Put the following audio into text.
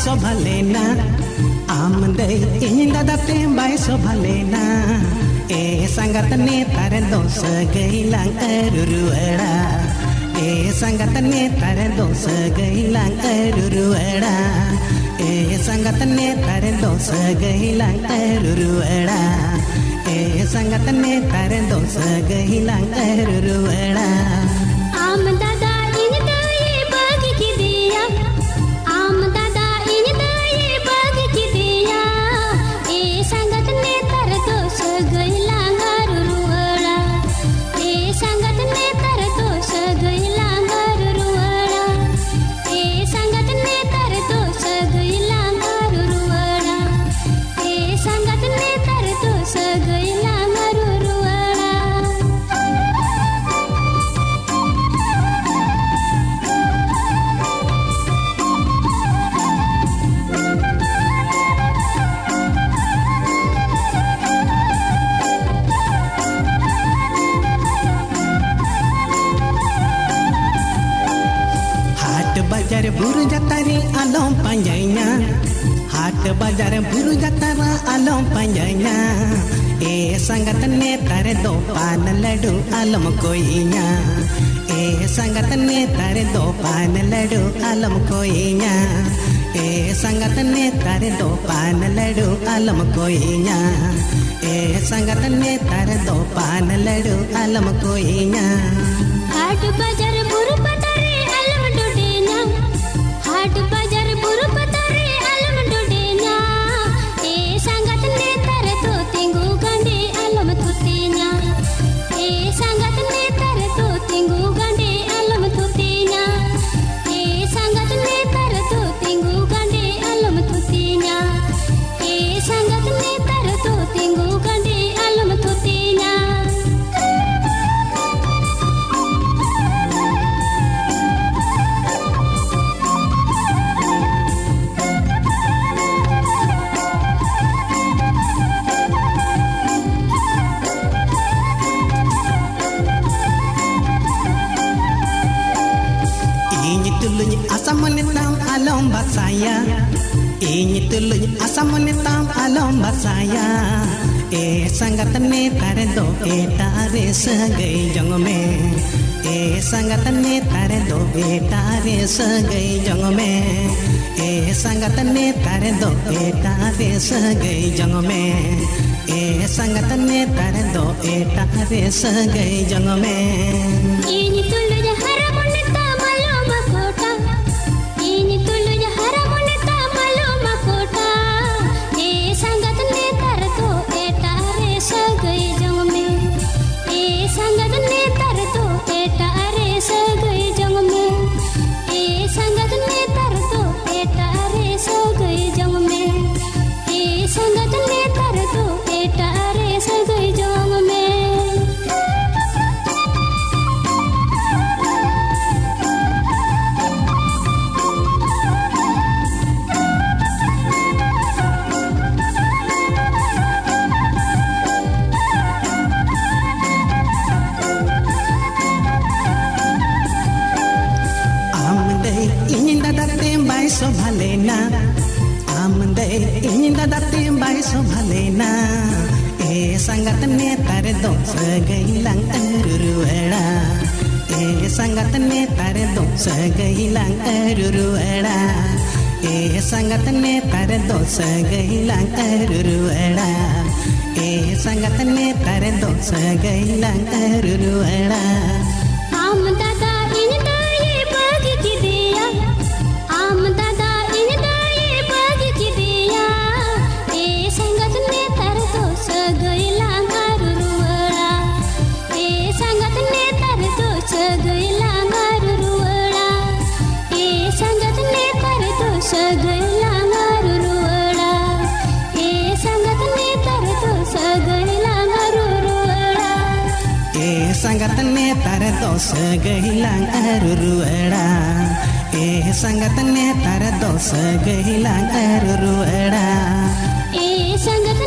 शोभलेना आमदे इन दादाते bye शोभलेना ए संगत ने तारे दोस गईलां रुरुएड़ा ए संगत ने तारे दोस गईलां रुरुएड़ा ए संगत ने तारे दोस गईलां रुरुएड़ा ए संगत ने तारे दोस गईलां रुरुएड़ा आम दादा इन दाये बाग की दिया आम दादा इन दाये बाग की दिया ए संगत ने तर दोस गईला रुरुएड़ा ए संगत ने तर दोस गईला रुरुएड़ा ए संगत ने तर दोस गईला रुरुएड़ा ए संगत ने तर दोस गईला रुरुएड़ा बाजार बुरु जतारी आलम पंजाइना हाट बाजार बुरु जतारा आलम पंजाइना ए संगत ने तारे दो पान लड्डू आलम कोईना ए संगत ने तारे दो पान लड्डू आलम कोईना ए संगत ने तारे दो पान लड्डू आलम कोईना ए संगत ने तारे दो पान लड्डू आलम कोईना हाट बाजार बुरु पतारे आलम डोडेना हाट बाजार बुरु पतारे आलम डोडेना ए संगत ने तर तो तिंगु गंडे आलम तुतेना ए संगत ने तर तो तिंगु गंडे आलम तुतेना ए संगत ने तर तो तिंगु गंडे आलम तुतेना ए संगत ने तर तो तिंगु गंडे आलम तुतेना asam netam alom basaya ini tuluy asam netam alom basaya e sangat ne tare do e tare sagai jong me e sangat ne tare do e tare sagai jong me e sangat ne tare do e tare sagai jong me e sangat ne tare do e tare sagai jong me ini tuluy haram netam alom kota ini tuluy haram netam alom kota e sangat ne tar to e tare sagai jong me e sangat ne tar to e tare sagai jong me e sangat ne tar to e tare sagai jong me e sangat ne tar to e tare sagai jong me शोभलेना आमदे in दादाते bye शोभलेना ए संगत ने तारे दोस गईलां रुरुएड़ा ए संगत ने तारे दोस गईलां रुरुएड़ा ए संगत ने तारे दोस गईलां रुरुएड़ा ए संगत ने तारे दोस गईलां रुरुएड़ा आम दादा इन दाये बाग की दिया आम दादा इन दाये बाग की दिया ए संगत ने तर दोस गईला रुरुएड़ा ए संगत ने तर दोस गईला रुरुएड़ा ए संगत ने तर दोस गईला रुरुएड़ा ए संगत ने तर दोस गईला रुरुएड़ा ए संगत ने तारे दोस गईलां रुरुएड़ा ए संगत ने तारे दोस गईलां रुरुएड़ा ए संगत